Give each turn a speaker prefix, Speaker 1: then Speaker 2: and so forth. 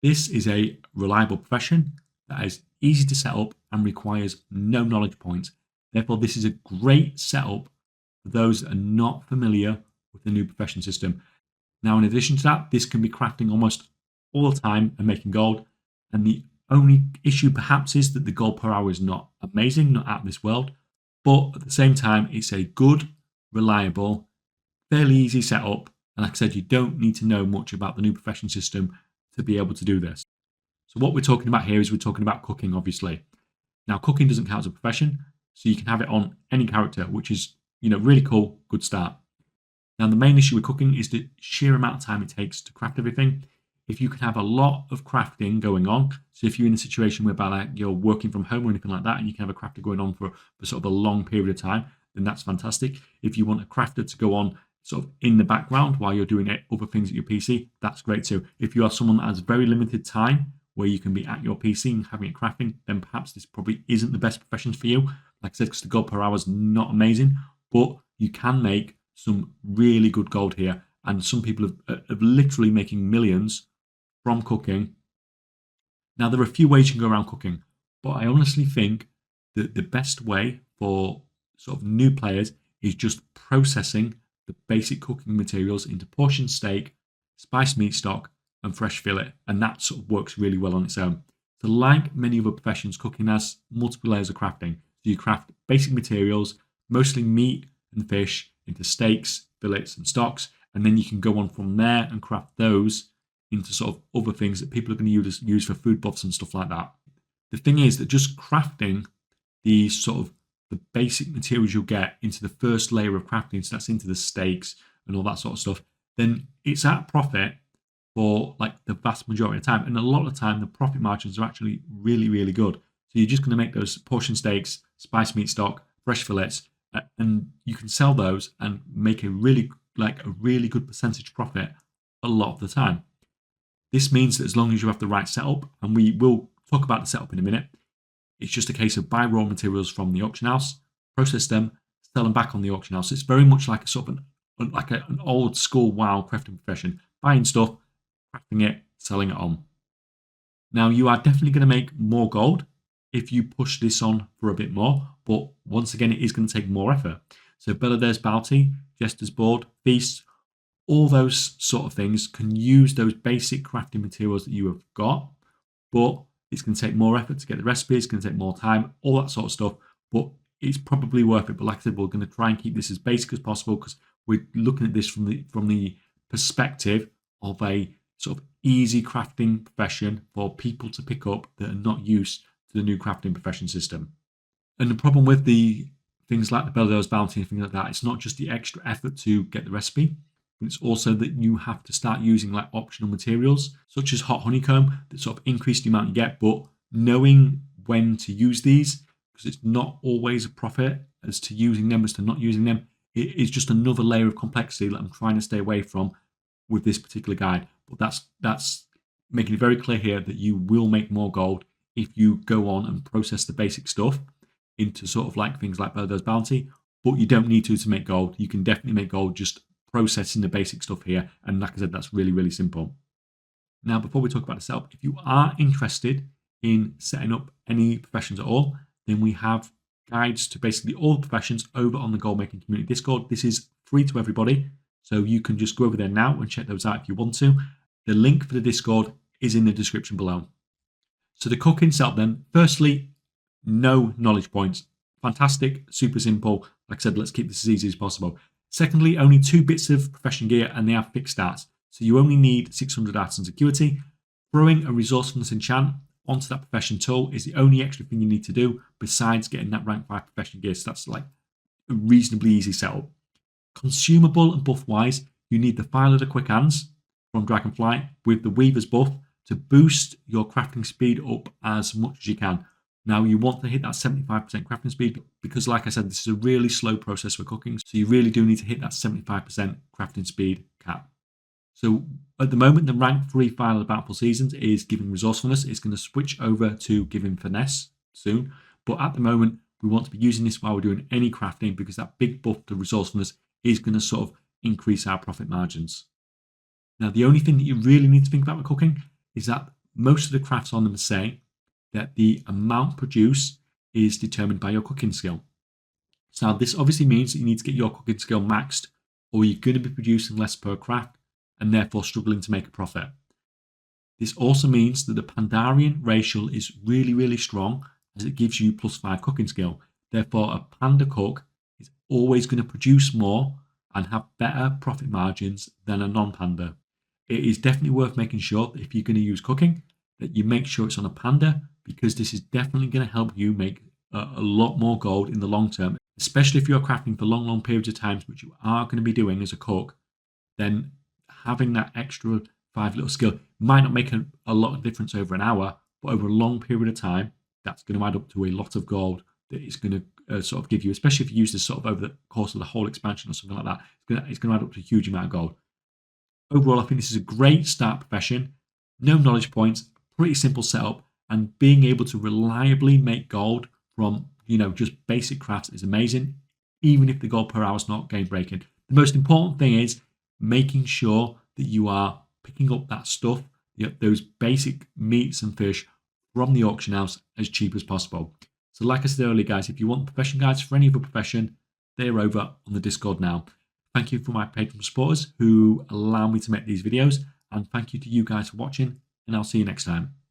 Speaker 1: This is a reliable profession that is easy to set up and requires no knowledge points. Therefore, this is a great setup for those that are not familiar with the new profession system. Now, in addition to that, this can be crafting almost all the time and making gold. And the only issue perhaps is that the gold per hour is not amazing, not out of this world. But at the same time, it's a good, reliable, fairly easy setup. And like I said, you don't need to know much about the new profession system to be able to do this. So what we're talking about here is we're talking about cooking, obviously. Now, cooking doesn't count as a profession, so you can have it on any character, which is, really cool, good start. Now, the main issue with cooking is the sheer amount of time it takes to craft everything. If you can have a lot of crafting going on, so if you're in a situation whereby like you're working from home or anything like that, and you can have a crafter going on for sort of a long period of time, then that's fantastic. If you want a crafter to go on sort of in the background while you're doing other things at your PC, that's great too. If you are someone that has very limited time where you can be at your PC and having it crafting, then perhaps this probably isn't the best profession for you. Like I said, because the gold per hour is not amazing, but you can make some really good gold here. And some people have literally making millions from cooking. Now, there are a few ways you can go around cooking, but I honestly think that the best way for sort of new players is just processing the basic cooking materials into portion steak, spiced meat stock, and fresh fillet, and that sort of works really well on its own. So like many other professions, cooking has multiple layers of crafting. So you craft basic materials, mostly meat and fish, into steaks, fillets, and stocks, and then you can go on from there and craft those into sort of other things that people are going to use for food buffs and stuff like that. The thing is that just crafting the sort of the basic materials you'll get into the first layer of crafting, so that's into the steaks and all that sort of stuff, then it's at profit for like the vast majority of the time. And a lot of the time, the profit margins are actually really, really good. So you're just going to make those portion steaks, spiced meat stock, fresh fillets, and you can sell those and make a really good percentage profit a lot of the time. This means that as long as you have the right setup, and we will talk about the setup in a minute, it's just a case of buy raw materials from the auction house, process them, sell them back on the auction house. It's very much like a sort of an old school WoW crafting profession, buying stuff, crafting it, selling it on. Now, you are definitely going to make more gold if you push this on for a bit more, but once again, it is going to take more effort. So Belladeur's Bounty, Jester's Board, Feast, all those sort of things can use those basic crafting materials that you have got, but it's going to take more effort to get the recipes, it's going to take more time, all that sort of stuff, but it's probably worth it. But like I said, we're going to try and keep this as basic as possible because we're looking at this from the perspective of a sort of easy crafting profession for people to pick up that are not used to the new crafting profession system. And the problem with the things like the Belladeur's Bounty and things like that, it's not just the extra effort to get the recipe, but it's also that you have to start using like optional materials such as hot honeycomb that sort of increase the amount you get, but knowing when to use these, because it's not always a profit as to using them as to not using them, it is just another layer of complexity that I'm trying to stay away from with this particular guide. But that's making it very clear here that you will make more gold if you go on and process the basic stuff into sort of like things like Belladeur's Bounty, but you don't need to make gold. You can definitely make gold just processing the basic stuff here. And like I said, that's really, really simple. Now, before we talk about the setup, if you are interested in setting up any professions at all, then we have guides to basically all the professions over on the Gold Making Community Discord. This is free to everybody, so you can just go over there now and check those out if you want to. The link for the Discord is in the description below. So the cooking setup then, firstly, no knowledge points. Fantastic, super simple. Like I said, let's keep this as easy as possible. Secondly, only 2 bits of profession gear and they have fixed stats. So you only need 600 artisan security. Throwing a resourcefulness enchant onto that profession tool is the only extra thing you need to do besides getting that rank 5 profession gear. So that's like a reasonably easy setup. Consumable and buff wise, you need the File of the Quick Hands from Dragonflight with the Weaver's buff to boost your crafting speed up as much as you can. Now, you want to hit that 75% crafting speed because, like I said, this is a really slow process for cooking. So you really do need to hit that 75% crafting speed cap. So at the moment, the rank 3 File of the Bountiful Seasons is giving resourcefulness. It's going to switch over to giving finesse soon. But at the moment, we want to be using this while we're doing any crafting because that big buff to resourcefulness is going to sort of increase our profit margins. Now, the only thing that you really need to think about with cooking is that most of the crafts on them say that the amount produced is determined by your cooking skill. So this obviously means that you need to get your cooking skill maxed, or you're going to be producing less per craft and therefore struggling to make a profit. This also means that the Pandarian racial is really, really strong, as it gives you +5 cooking skill. Therefore, a Panda cook is always going to produce more and have better profit margins than a non-Panda. It is definitely worth making sure that if you're going to use cooking, that you make sure it's on a Panda, because this is definitely going to help you make a lot more gold in the long term, especially if you're crafting for long periods of times, which you are going to be doing as a cook. Then having that extra 5 little skill might not make a lot of difference over an hour, but over a long period of time, that's going to add up to a lot of gold that it's going to sort of give you, especially if you use this sort of over the course of the whole expansion or something like that. It's going to add up to a huge amount of gold. Overall, I think this is a great start profession. No knowledge points, pretty simple setup, and being able to reliably make gold from just basic crafts is amazing, even if the gold per hour is not game breaking. The most important thing is making sure that you are picking up that stuff, those basic meats and fish from the auction house as cheap as possible. So like I said earlier, guys, if you want profession guides for any other profession, they're over on the Discord now. Thank you for my Patreon supporters who allow me to make these videos, and thank you to you guys for watching, and I'll see you next time.